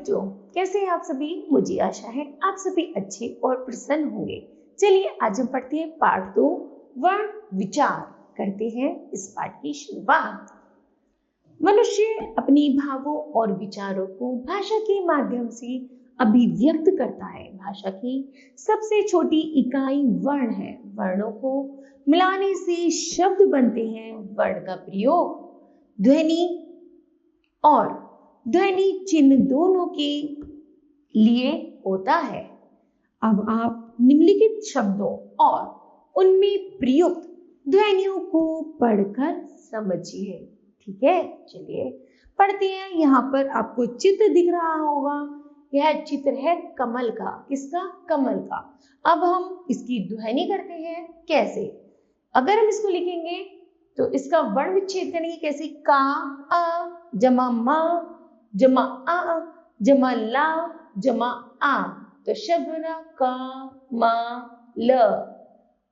बच्चों, कैसे हैं आप सभी। मुझे आशा है आप सभी अच्छे और प्रसन्न होंगे। चलिए आज हम पढ़ते हैं पाठ 2 वर्ण विचार। करते हैं इस पाठ की शुरुआत। मनुष्य अपने भावों और विचारों को भाषा के माध्यम से अभिव्यक्त करता है। भाषा की सबसे छोटी इकाई वर्ण है। वर्णों को मिलाने से शब्द बनते हैं। वर्ण का प्रयोग ध्वनि और ध्वनि चिन्ह दोनों के लिए होता है। अब आप निम्नलिखित शब्दों और उनमें प्रयुक्त ध्वनियों को पढ़कर समझिए। ठीक है, चलिए पढ़ते हैं। यहाँ पर आपको चित्र दिख रहा होगा। यह चित्र है कमल का। किसका? कमल का। अब हम इसकी ध्वनि करते हैं। कैसे? अगर हम इसको लिखेंगे तो इसका वर्ण विच्छेद करेंगे कैसे? का, अ, जमा मा, जमा आ, जमा ला, जमा आ। तो शब्द बना का, मा, ल।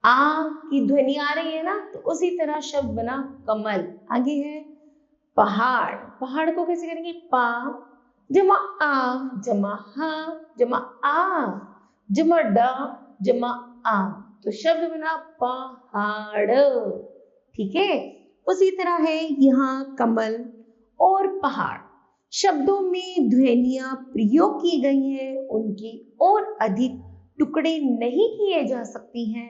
आ की ध्वनि आ रही है ना, तो उसी तरह शब्द बना कमल। आगे है पहाड़। पहाड़ को कैसे करेंगे? पा, जमा आ, जमा हा, जमा आ, जमा डा, जमा आ। तो शब्द बना पहाड़। ठीक है, उसी तरह है यहाँ कमल और पहाड़। शब्दों में ध्वनियां प्रयोग की गई हैं, उनकी और अधिक टुकड़े नहीं किए जा सकती हैं।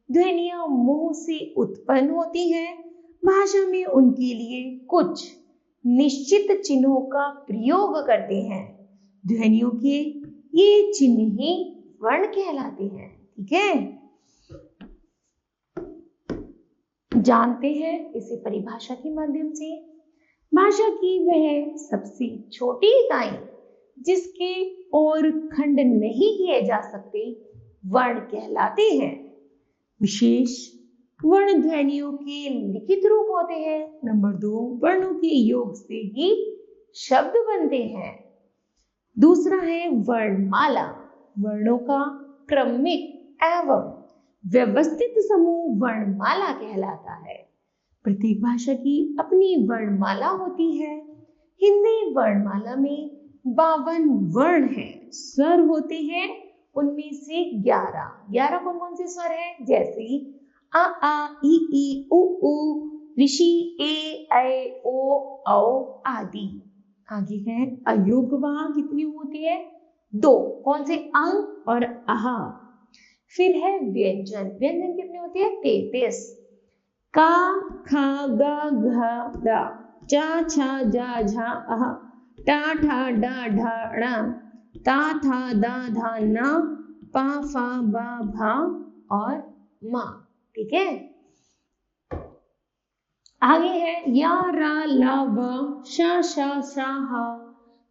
ध्वनियां मुंह से उत्पन्न होती हैं। भाषा में उनके लिए कुछ निश्चित चिन्हों का प्रयोग करते हैं। ध्वनियों के ये चिन्ह ही वर्ण कहलाते हैं। ठीक है, जानते हैं इसे परिभाषा के माध्यम से। भाषा की वह सबसे छोटी इकाई जिसके और खंड नहीं किए जा सकते वर्ण कहलाते हैं। विशेष वर्ण ध्वनियों के लिखित रूप होते हैं। नंबर 2, वर्णों के योग से ही शब्द बनते हैं। दूसरा है वर्णमाला। वर्णों का क्रमिक एवं व्यवस्थित समूह वर्णमाला कहलाता है। प्रत्येक भाषा की अपनी वर्णमाला होती है। हिंदी वर्णमाला में 52 वर्ण हैं। स्वर होते हैं उनमें से 11 कौन कौन से स्वर हैं? जैसे आ, ई, उ, ऋषि, ए, ऐ, ओ, औ आदि। आगे है अयोगवा। कितनी होती है? 2। कौन से? अंग और आहा। फिर है व्यंजन। व्यंजन कितने होते हैं? 33। का, खा, गा, घा, दा, चा, छा, जा, झा, आहा, टा, ठा, डा, ढा, णा, ता, था, दा, धा, ना, पा, फा, बा, भा और मा। ठीक है, आगे है या, रा, ला, व, शा, शा, शा, हा।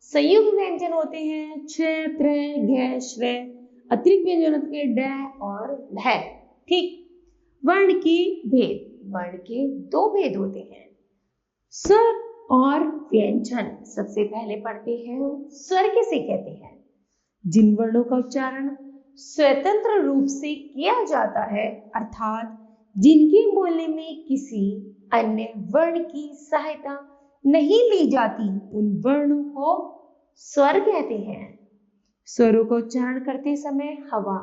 संयुक्त व्यंजन होते हैं छ, त्र, घ, श्र। अतिरिक्त व्यंजन होते हैं ड और ढ। ठीक, वर्ण के भेद। वर्ण के 2 भेद होते हैं, स्वर और व्यंजन। सबसे पहले पढ़ते हैं हम स्वर किसे कहते हैं। जिन वर्णों का उच्चारण स्वतंत्र रूप से किया जाता है, अर्थात जिनके बोलने में किसी अन्य वर्ण की सहायता नहीं ली जाती, उन वर्णों को स्वर कहते हैं। स्वरों का उच्चारण करते समय हवा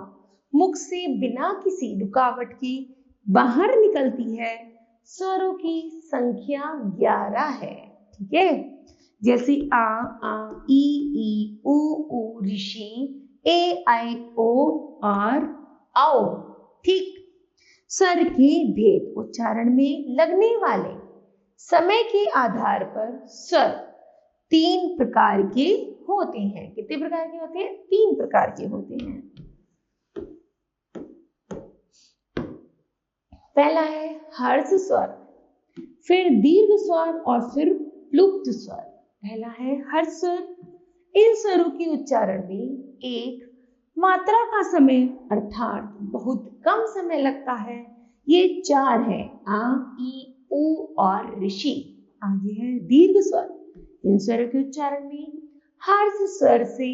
मुख से बिना किसी रुकावट के बाहर निकलती है। स्वरों की संख्या 11 है। ठीक है, जैसे आ, ई, उ, ऋषि, ए, ऐ, ओ और औ। ठीक, स्वर के भेद। उच्चारण में लगने वाले समय के आधार पर स्वर 3 प्रकार के होते हैं। कितने प्रकार के होते हैं? 3 प्रकार के होते हैं। पहला है हर्ष स्वर, फिर दीर्घ स्वर और फिर प्लुप्त स्वर। पहला है हर्ष स्वर। इन स्वरों के उच्चारण में एक मात्रा का समय अर्थात बहुत कम समय लगता है। ये 4 है, आ, ई, उ और ऋषि। आगे है दीर्घ स्वर। इन स्वरों के उच्चारण में हर्ष स्वर से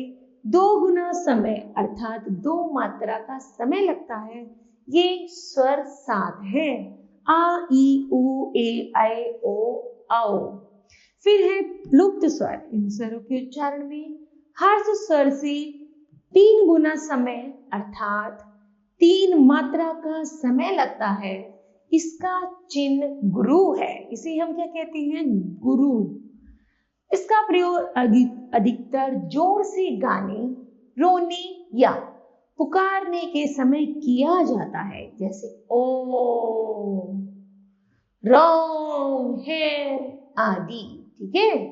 2 गुना समय अर्थात 2 मात्रा का समय लगता है। ये स्वर 7 है, आ, ई, उ, ए, ऐ, ओ, औ। फिर है प्लुप्त स्वर। इन स्वरों के उच्चारण में हर्ष स्वर से 3 गुना समय अर्थात 3 मात्रा का समय लगता है। इसका चिन्ह गुरु है। इसे हम क्या कहते हैं? गुरु। इसका प्रयोग अधिकतर जोर से गाने, रोने या पुकारने के समय किया जाता है, जैसे ओ, राम है आदि। ठीक है।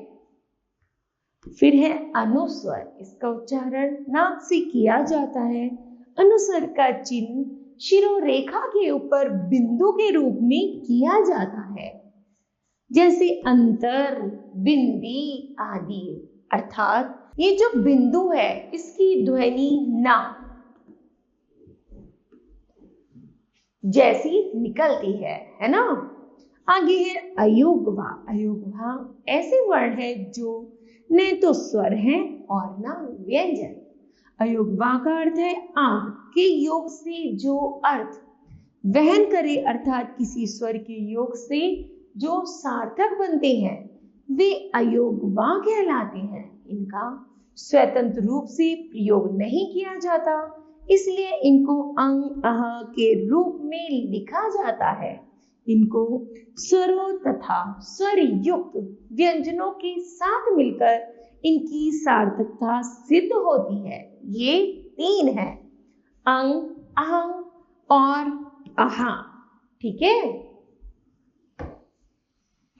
फिर है अनुस्वर। इसका उच्चारण नाक से किया जाता है। अनुस्वर का चिन्ह शिरोरेखा के ऊपर बिंदु के रूप में किया जाता है, जैसे अंतर, बिंदी आदि। अर्थात ये जो बिंदु है इसकी ध्वनि ना जैसी निकलती है ना। आगे है अयोगवा। अयोगवा ऐसे वर्ण है जो न तो स्वर है और न व्यंजन। अयोगवा का अर्थ है आंख के योग से जो अर्थ वहन करे, अर्थात किसी स्वर के योग से जो सार्थक बनते हैं वे अयोगवा कहलाते हैं। इनका स्वतंत्र रूप से प्रयोग नहीं किया जाता, इसलिए इनको अंग अह के रूप में लिखा जाता है। इनको स्वरों तथा स्वर युक्त व्यंजनों के साथ मिलकर इनकी सार्थकता सिद्ध होती है। ये 3 है, अंग, अहंग और अहा। ठीक है।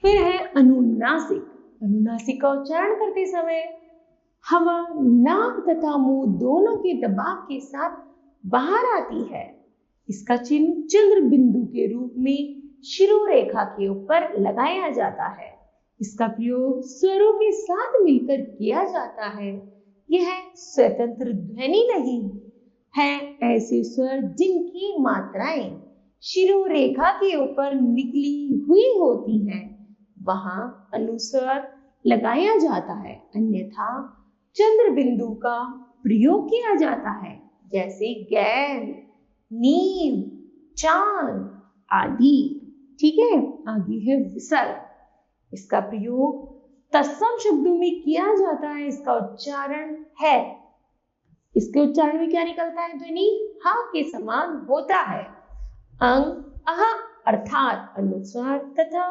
फिर है अनुनासिक। अनुनासिक का उच्चारण करते समय हवा नाक तथा मुंह दोनों के दबाव के साथ बाहर आती है। इसका चिन्ह चंद्र बिंदु के रूप में शिरोरेखा के ऊपर लगाया जाता है। इसका प्रयोग स्वरों के साथ मिलकर किया जाता है। यह स्वतंत्र ध्वनि नहीं है। ऐसे स्वर जिनकी मात्राएं शिरोरेखा के ऊपर निकली हुई होती हैं वहां अनुस्वर लगाया जाता है, अन्यथा चंद्र बिंदु का प्रयोग किया जाता है, जैसे गैर, नील, चांद आदि। ठीक है। आगे है विसर्ग। इसका प्रयोग तत्सम शब्दों में किया जाता है। इसका उच्चारण है, इसके उच्चारण में क्या निकलता है? ध्वनि हा के समान होता है। अंग, अह अर्थात अनुस्वर तथा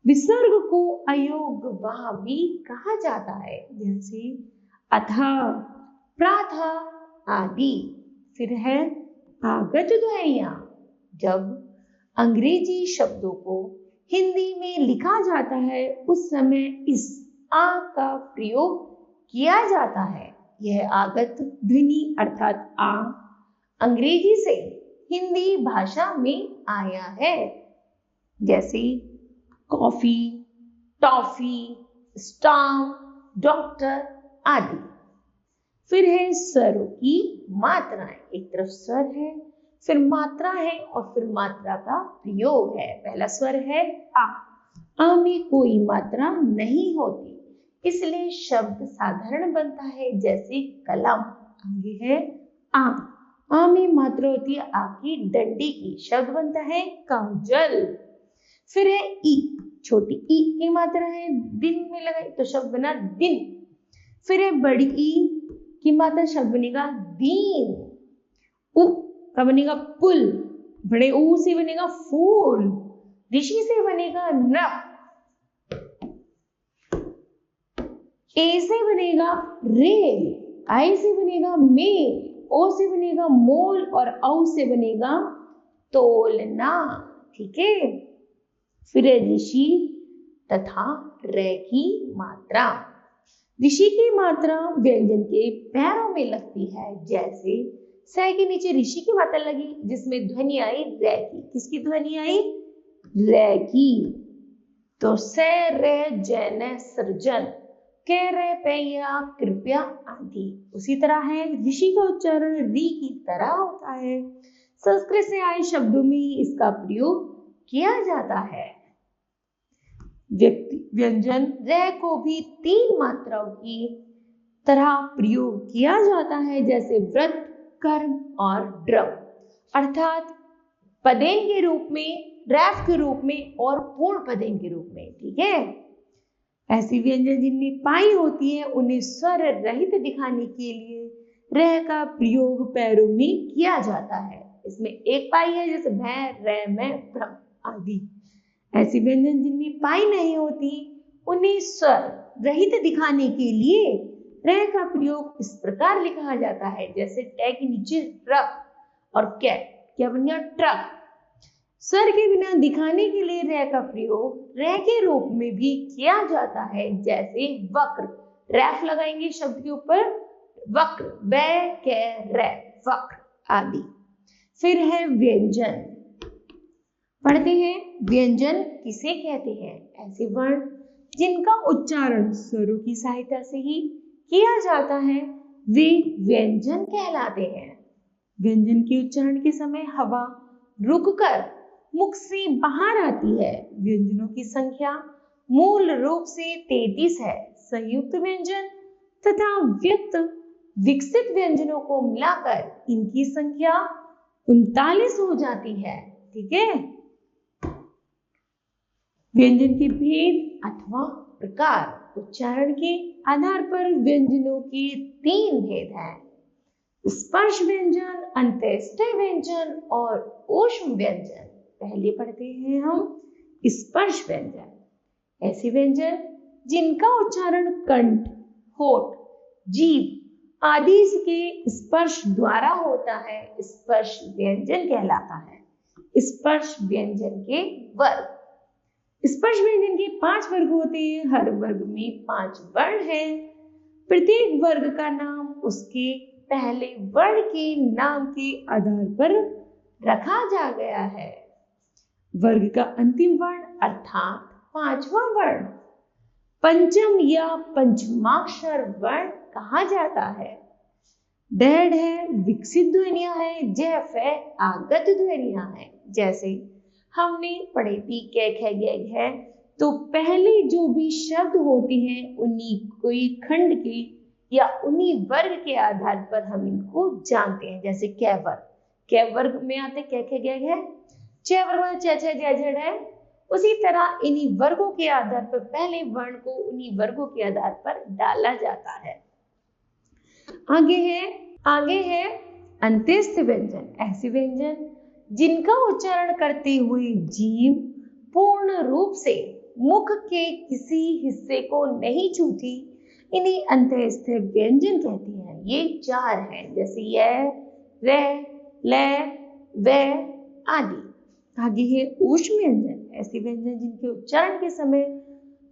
विसर्ग को अयोगवा भी कहा जाता है, जैसे अथा, प्राथा आदि। फिर है आगत ध्वनियां। जब अंग्रेजी शब्दों को हिंदी में लिखा जाता है उस समय इस आ का प्रयोग किया जाता है। यह आगत ध्वनि अर्थात आ अंग्रेजी से हिंदी भाषा में आया है, जैसे कॉफी, टॉफी, स्टाम्प, डॉक्टर आदि। फिर है स्वरों की मात्राएं। एक तरफ स्वर है, फिर मात्रा है और फिर मात्रा का प्रयोग है। पहला स्वर है आ। आ में कोई मात्रा नहीं होती, इसलिए शब्द साधारण बनता है, जैसे कलम। आगे है आ। आ में मात्रा होती है आ की डंडी की, शब्द बनता है काजल। फिर है ई। छोटी ई की मात्रा है, दिन में लगाई तो शब्द बना दिन। फिर है बड़ी ई की मात्रा, शब्द बनेगा दीन। उ का बनेगा पुल, बड़े ऊ से बनेगा फूल, ऋषि से बनेगा नप, ए से बनेगा रेल, आई से बनेगा मेल, ओ से बनेगा मोल और औ से बनेगा तोलना। ठीक है। फिर ऋषि तथा रे की मात्रा। ऋषि की मात्रा व्यंजन के पैरों में लगती है, जैसे स के नीचे ऋषि की मात्रा लगी जिसमें ध्वनि आई रे की। किसकी ध्वनि आई? रे की। तो स रे जैन सृजन, कह रे पैया कृपया आदि। उसी तरह है ऋषि का उच्चारण री की तरह होता है। संस्कृत से आए शब्दों में इसका प्रयोग किया जाता है। व्यंजन रे को भी 3 मात्राओं की तरह प्रयोग किया जाता है, जैसे व्रत, कर्म और ड्रम, अर्थात पदेन के रूप में, रैफ के रूप में और पूर्ण पदेन के रूप में। ठीक है। ऐसे व्यंजन जिनमें पाई होती है उन्हें स्वर रहित दिखाने के लिए रह का प्रयोग पैरों में किया जाता है। इसमें एक पाई है जैसे भै, रै, मैं, भ्रम आदि। ऐसे व्यंजन जिनमें पाई नहीं होती उन्हें स्वर रहित दिखाने के लिए रह का प्रयोग इस प्रकार लिखा जाता है, जैसे टे के नीचे ट्रक और क्या बन गया ट्रक। स्वर के बिना दिखाने के लिए रह का प्रयोग रह के रूप में भी किया जाता है, जैसे वक्र, रैफ लगाएंगे शब्द के ऊपर, वक्र, वै के रै, वक्र आदि। फिर है व्यंजन। पढ़ते हैं व्यंजन किसे कहते हैं? ऐसे वर्ण जिनका उच्चारण स्वरों की सहायता से ही किया जाता है वे व्यंजन कहलाते हैं। व्यंजन के उच्चारण के समय हवा रुककर मुख से बाहर आती है। व्यंजनों की संख्या मूल रूप से 33 है। संयुक्त व्यंजन तथा व्यक्त विकसित व्यंजनों को मिलाकर इनकी संख्या 39 हो जाती है। ठीक है। व्यंजन के भेद अथवा प्रकार। उच्चारण के आधार पर व्यंजनों के 3 भेद हैं: स्पर्श व्यंजन, अंत्येष्टि व्यंजन और ऊष्म व्यंजन। पहले पढ़ते हैं हम स्पर्श व्यंजन। ऐसे व्यंजन जिनका उच्चारण कंठ, होठ, जीभ आदि के स्पर्श द्वारा होता है स्पर्श व्यंजन कहलाता है। स्पर्श व्यंजन के वर्ग। स्पर्श व्यंजन के 5 वर्ग होते हैं। हर वर्ग में 5 वर्ण हैं। प्रत्येक वर्ग का नाम उसके पहले वर्ण के नाम के आधार पर रखा जा गया है। वर्ग का अंतिम वर्ण अर्थात 5वां वर्ण पंचम या पंचमाक्षर वर्ण कहा जाता है। डेढ़ है विकसित ध्वनियां है, जैफ है आगत ध्वनियां है। जैसे हमने पढ़े थी कै ख गै घ, तो पहले जो भी शब्द होते हैं उन्हीं कोई खंड के या उन्हीं वर्ग के आधार पर हम इनको जानते हैं। जैसे कै वर्ग में आते कै ख गै घ, छ वर्ग में छ छ जै झड़ है। उसी तरह इन्हीं वर्गों के आधार पर पहले वर्ण को उन्हीं वर्गों के आधार पर डाला जाता है। आगे है अंत्यस्थ व्यंजन। ऐसे व्यंजन जिनका उच्चारण करते हुए जीभ पूर्ण रूप से मुख के किसी हिस्से को नहीं छूती, इन्हें अंत्यस्थ व्यंजन कहते हैं। ये 4 हैं, जैसे य, रे, ले, वे आदि। आगे है ऊष्म व्यंजन। ऐसे व्यंजन जिनके उच्चारण के समय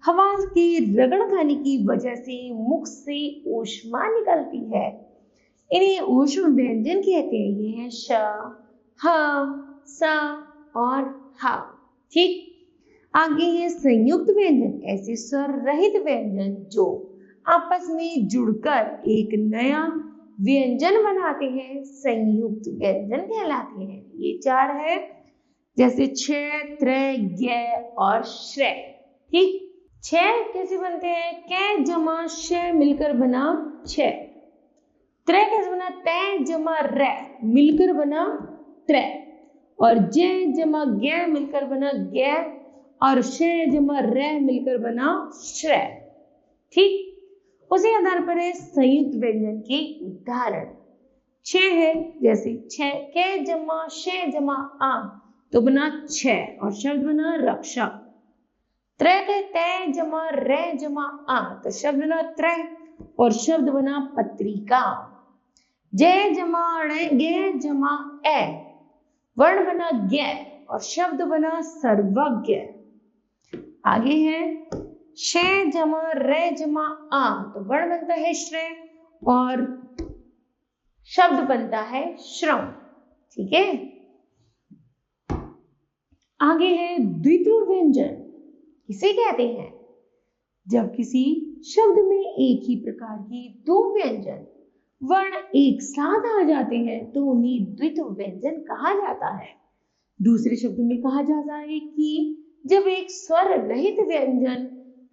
हवा के रगड़ खाने की वजह से मुख से ऊष्मा निकलती है, इन्हें ऊष्म व्यंजन कहते हैं। ये है श, ह, स और ह। ठीक। आगे है संयुक्त व्यंजन। ऐसे स्वर रहित व्यंजन जो आपस में जुड़कर एक नया व्यंजन बनाते हैं संयुक्त व्यंजन कहलाते हैं। ये 4 है, जैसे छ, त्र, ज्ञ और श्रय। ठीक। छ कैसे बनते हैं? कै जमा श मिलकर बना छ। त्र कैसे बना? तै जमा रै मिलकर बना त्रै। और जय जमा ज्ञ मिलकर बना ज्ञ और शय जमा रै मिलकर बना श्रय। ठीक। उसी आधार पर है संयुक्त व्यंजन के उदाहरण। छ है, जैसे छ कै जमा शय जमा आ तो बना छ और शब्द बना रक्षक। त्रै के तै जमा रै जमा आ तो शब्द बना त्रै और शब्द बना पत्रिका। जय जमा णे गे जमा ए वर्ण बना ज्ञ और शब्द बना सर्वज्ञ। आगे है शय जमा रै जमा आ तो वर्ण बनता है श्रेय और शब्द बनता है श्रम। ठीक है। आगे है द्वित्व व्यंजन। किसे कहते हैं? जब किसी शब्द में एक ही प्रकार की 2 व्यंजन वर्ण एक साथ आ जाते हैं तो उन्हें द्वित्व व्यंजन कहा जाता है। दूसरे शब्द में कहा जाता है कि जब एक स्वर रहित व्यंजन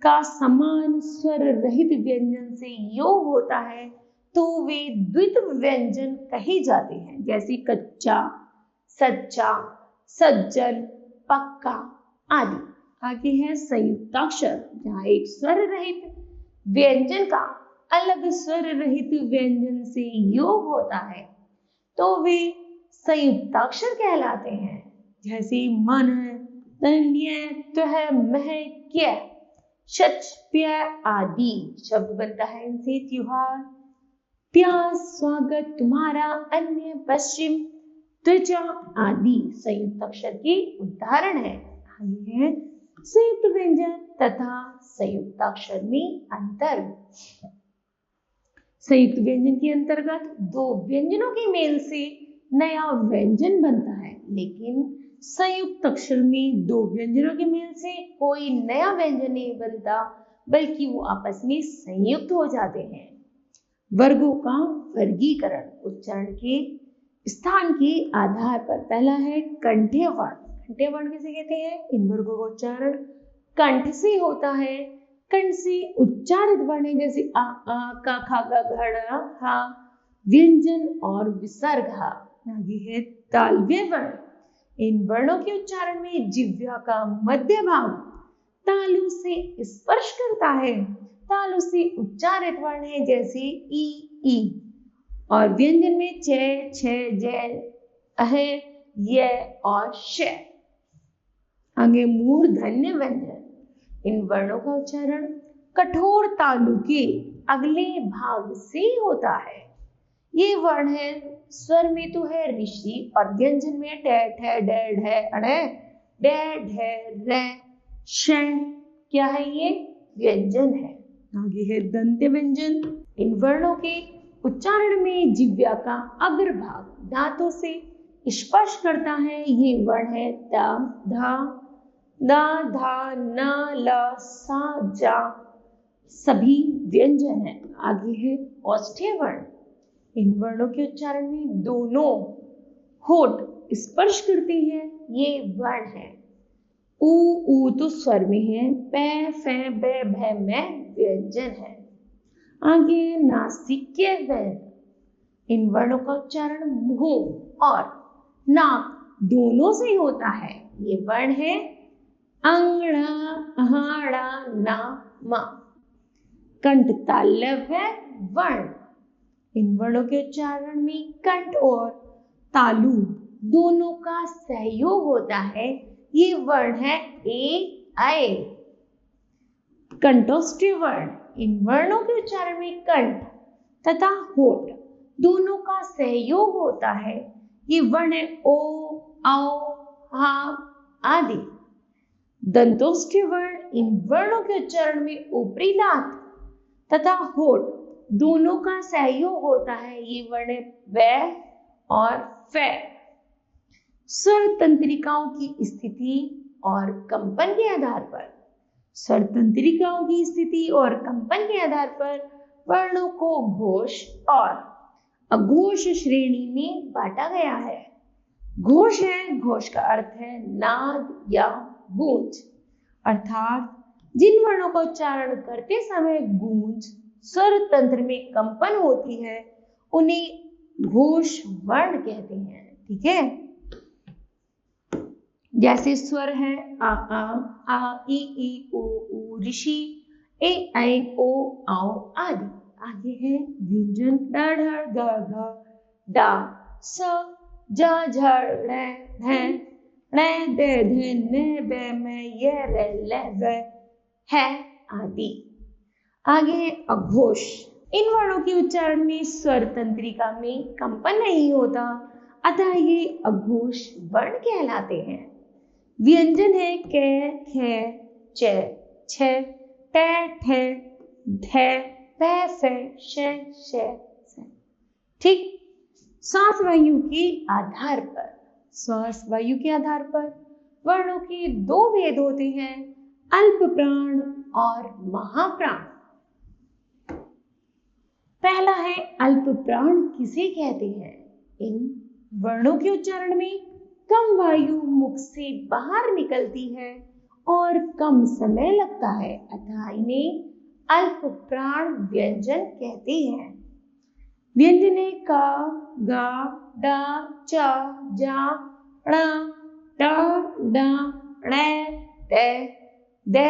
का समान स्वर रहित व्यंजन से योग होता है तो वे द्वित्व व्यंजन कहे जाते हैं। जैसे कच्चा, सच्चा, सज्जन, पक्का आदि। आगे है संयुक्ताक्षर, जहाँ एक स्वर रहित व्यंजन का अलग स्वर रहित व्यंजन से योग होता है तो वे संयुक्ताक्षर कहलाते हैं। जैसे मन, तन्य, त्वह, मह, क्य, शच, प्य आदि शब्द बनता है इनसे। त्योहार, प्यास, स्वागत, तुम्हारा, अन्य, पश्चिम, त्वचा आदि संयुक्त अक्षर के उदाहरण है। आगे है संयुक्त व्यंजन तथा संयुक्त अक्षर में अंतर। संयुक्त व्यंजन के अंतर्गत दो व्यंजनों के मेल से नया व्यंजन बनता है, लेकिन संयुक्त अक्षर में दो व्यंजनों के मेल से कोई नया व्यंजन नहीं बनता, बल्कि वो आपस में संयुक्त हो जाते हैं। वर्गों का वर्गीकरण उच्चारण के स्थान के आधार पर। पहला है कंठ्य वर्ण। कंठ्य वर्ण किसे कहते हैं? इन वर्गों का उच्चारण कंठ से होता है। कंठ से उच्चारित वर्ण है जैसे आ, का, खा, गा, घड़ा, हा, व्यंजन और विसर्ग। आगे है तालव्य वर्ण। इन वर्णों के उच्चारण में जिह्वा का मध्य भाग तालु से स्पर्श करता है। तालु से उच्चारित वर्ण है जैसे ई, और व्यंजन में च, छ, ज, अह, य और श। आगे मूर्धन्य व्यंजन। इन वर्णों का उच्चारण कठोर तालु के अगले भाग से होता है। ये वर्ण है स्वर में तो है ऋषि और व्यंजन में ट, ठ, ड, ढ, अण, ड, ढ, र, श। क्या है ये? व्यंजन है। आगे है दंत्य व्यंजन। इन वर्णों के उच्चारण में जिह्वा का अग्रभाग दांतों से स्पर्श करता है। ये वर्ण है ता, धा, दा, धा, ना, ला, सा, जा। सभी व्यंजन है। आगे है औष्ठ्य वर्ण। इन वर्णों के उच्चारण में दोनों होठ स्पर्श करते हैं। ये वर्ण है ऊ तो स्वर में है, पै, फै, बै, भै, मै व्यंजन है। आगे नासिक्य वर्ण। इन वर्णों का उच्चारण मुंह और नाक दोनों से होता है। ये वर्ण है अंगड़ा, अहाड़ा, ना, मा। कंठ तालव्य वर्ण। इन वर्णों के उच्चारण में कंठ और तालु दोनों का सहयोग होता है। ये वर्ण है ए, आए। कंठोष्ठ्य वर्ण। इन वर्णों के उच्चारण में कंठ तथा होठ दोनों का सहयोग होता है। ये वर्ण है ओ, औ, हा आदि। दंतोष्ठ्य वर्ण। इन वर्णों के उच्चारण में ऊपरी दांत तथा होठ दोनों का सहयोग होता है। ये वर्ण है वै और फै। स्वर तंत्रिकाओं की स्थिति और कंपन के आधार पर। स्वर तंत्रिकाओं की स्थिति और कंपन के आधार पर वर्णों को घोष और अघोष श्रेणी में बांटा गया है। घोष है, घोष का अर्थ है नाद या गूंज, अर्थात जिन वर्णों का उच्चारण करते समय गूंज स्वर तंत्र में कंपन होती है उन्हें घोष वर्ण कहते हैं। ठीक है, जैसे स्वर है आ, ई, ऊ, ऋषि, ए, ऐ, ओ, औ आदि। आगे है व्यंजन ड, ढ, ग, घ, डा, स, ज, झ, ड़, ढ, ण, द, ध, न, ब, म, य, र, ल, व, है आदि। आगे है अघोष। इन वर्णों के उच्चारण में स्वर तंत्रिका में कंपन नहीं होता, अतः ये अघोष वर्ण कहलाते हैं। व्यंजन है क, ख, च, छ, ट, ठ, ध, प, फ, श, श, स। ठीक। श्वास वायु के आधार पर। श्वास वायु के आधार पर वर्णों के दो भेद होते हैं, अल्प प्राण और महाप्राण। पहला है अल्प प्राण किसे कहते हैं? इन वर्णों के उच्चारण में कम वायु मुख से बाहर निकलती है और कम समय लगता है, अतः इन्हें अल्प प्राण व्यंजन कहते हैं। व्यंजन है का, गा, डा, चा, जा, ण, ट, ड, ण, त, दे,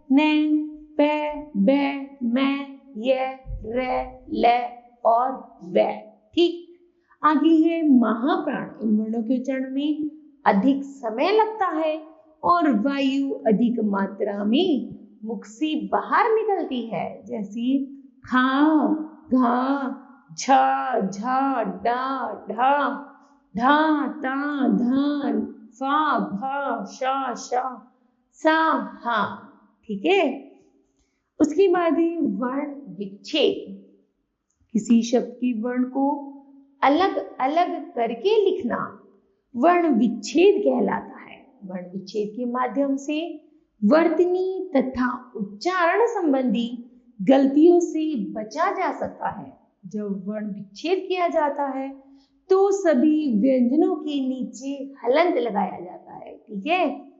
ने, पे, बे, मैं, ये, रे, ले और वे। ठीक। आगे है महाप्राण। इन वर्णों के उच्चारण में अधिक समय लगता है और वायु अधिक मात्रा में मुख से बाहर निकलती है, जैसे खा, घा, झा, झा, डा, ढा, धा, ता, धान, फा, भा, शा, शा, सा, हा। ठीक है। उसके बाद है वर्ण विच्छेद। किसी शब्द की वर्ण को अलग अलग करके लिखना वर्ण विच्छेद कहलाता है। वर्ण विच्छेद के माध्यम से वर्तनी तथा उच्चारण संबंधी गलतियों से बचा जा सकता है। जब वर्ण विच्छेद किया जाता है तो सभी व्यंजनों के नीचे हलंत लगाया जाता है। ठीक है।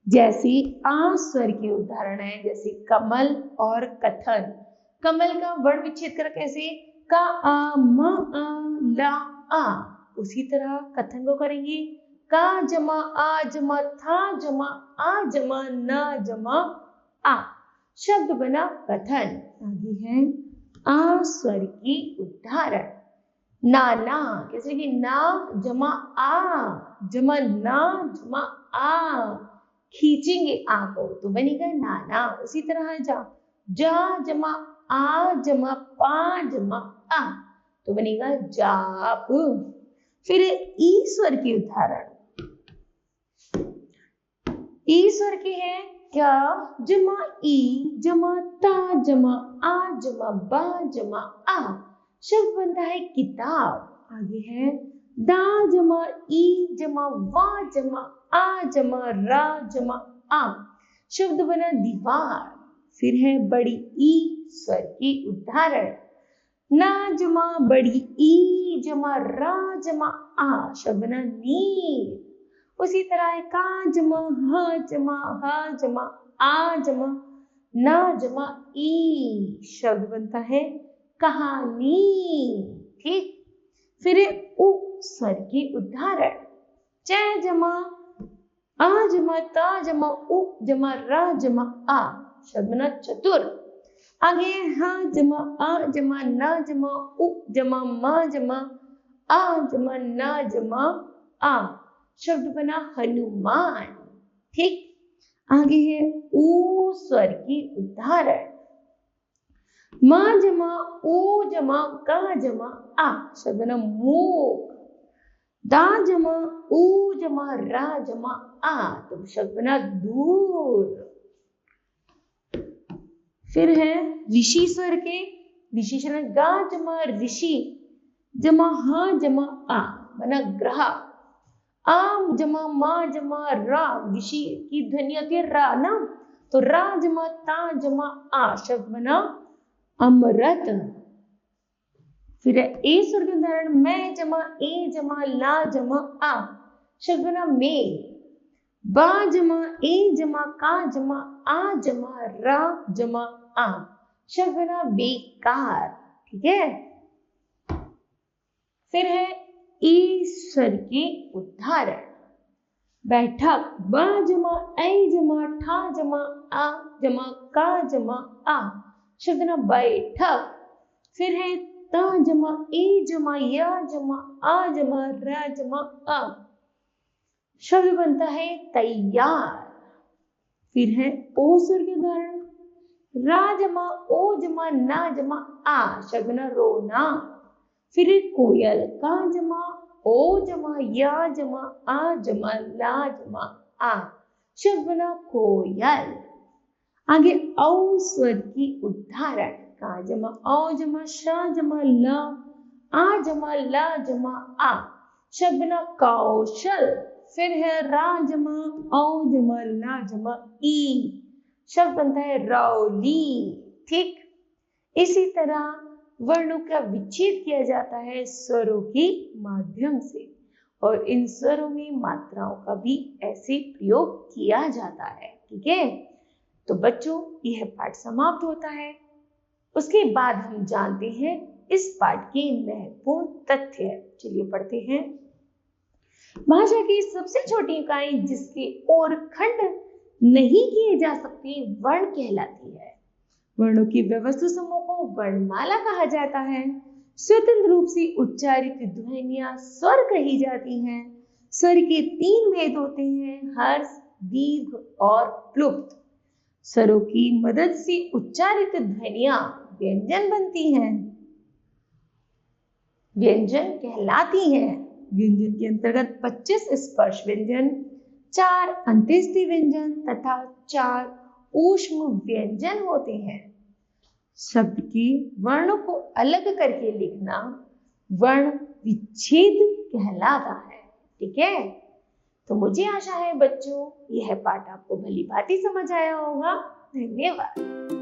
जैसे आ स्वर के उदाहरण है, जैसे कमल और कथन। कमल का वर्ण विच्छेद कर कैसे, का, आ, म, आ, ला, आ। उसी तरह कथन को करेंगे, का जमा आ जमा था जमा आ जमा ना जमा आ। शब्द बना कथन। आगे है आ स्वर की उदाहरण। नाना, कैसे कि ना जमा आ जमा ना जमा आ, खींचेंगे आ को तो बनेगा नाना। उसी तरह जा जमा आ जमा पा जमा आ तो बनेगा जाप। फिर ई स्वर की उदाहरण। ई स्वर की है क्या, जमा ई जमा ता जमा आ जमा बा जमा आ। शब्द बनता है किताब। आगे है दा जमा ई जमा वा जमा आ जमा रा जमा आ। शब्द बना दीवार। फिर है बड़ी ई स्वर की उदाहरण। ना जमा बड़ी ई जमा रा जमा आ। शब्द बना नीर। उसी तरह है का जमा हा जमा आ जमा ना जमा ई। शब्द बनता है कहानी। ठीक। फिर उ स्वर की उदाहरण। च जमा आ जमा ता जमा उ जमा रा जमा आ। शब्द बना चतुर। आगे हा जमा आ जमा ना जमा उ जमा मा जमा आ जमा ना जमा आ। शब्द बना हनुमान। ठीक। आगे है ऊ स्वर की उदाहरण। मा जमा ओ जमा का जमा आ। शब्द बना मूक। दा जमा ऊ जमा रा जमा आ तो शब्द बना दूर। फिर है ऋषि स्वर के। ऋषि शब्द गा जमा ऋषि जमा हा जमा आ बना ग्रह। आम जमा मा जमा रा, ऋषि की ध्वनि होती है रा ना, तो रा जमा ता जमा आ। शब्द बना अमृत। फिर ए स्वर के उदाहरण। मैं जमा ए जमा ला जमा आ। शब्द बना मेघ। बा जमा ए जमा का जमा आ जमा रा जमा आ। शब्द बना बेकार। ठीक है। फिर है ई स्वर के उदाहरण। बैठक। बा जमा ऐ जमा ठा जमा आ जमा का जमा आ। शब्द ना बैठक। फिर है ता जमा ए जमा या जमा आ जमा रा जमा आ। शब्द बनता है तैयार। फिर है ओ स्वर के उदाहरण। रा जमा ओ जमा ना जमा आ। शब्द ना रोना। फिर कोयल। का जमा ओ जमा या जमा आ जमा ला जमा आ। शब्द बना कोयल। आगे औ स्वर की उदाहरण। का जमा औ जमा शा जमा ला आ जमा ला जमा आ। शब्द बना कौशल। फिर है रा जमा औ जमा ला जमा ई। शब्द बनता है रौली। ठीक। इसी तरह वर्णों का विच्छेद किया जाता है स्वरों के माध्यम से और इन स्वरों में मात्राओं का भी ऐसे प्रयोग किया जाता है। ठीक है। तो बच्चों यह पाठ समाप्त होता है। उसके बाद हम जानते हैं इस पाठ के महत्वपूर्ण तथ्य। चलिए पढ़ते हैं। भाषा की सबसे छोटी इकाई जिसके और खंड नहीं किए जा सकते वर्ण कहलाती है। वर्णों की व्यवस्थित समूह को वर्णमाला कहा जाता है। स्वतंत्र रूप से उच्चारित ध्वनियां स्वर कही जाती हैं। स्वर के 3 भेद होते हैं, हर्ष, दीर्घ और प्लुप्त। स्वरों की मदद से उच्चारित ध्वनियां व्यंजन बनती हैं, व्यंजन कहलाती हैं। व्यंजन के अंतर्गत 25 स्पर्श व्यंजन, 4 अंत्येष्टि व्यंजन तथा 4 ऊष्म व्यंजन होते हैं। शब्द के वर्णों को अलग करके लिखना वर्ण विच्छेद कहलाता है। ठीक है, तो मुझे आशा है बच्चों यह पाठ आपको भली भांति समझ आया होगा। धन्यवाद।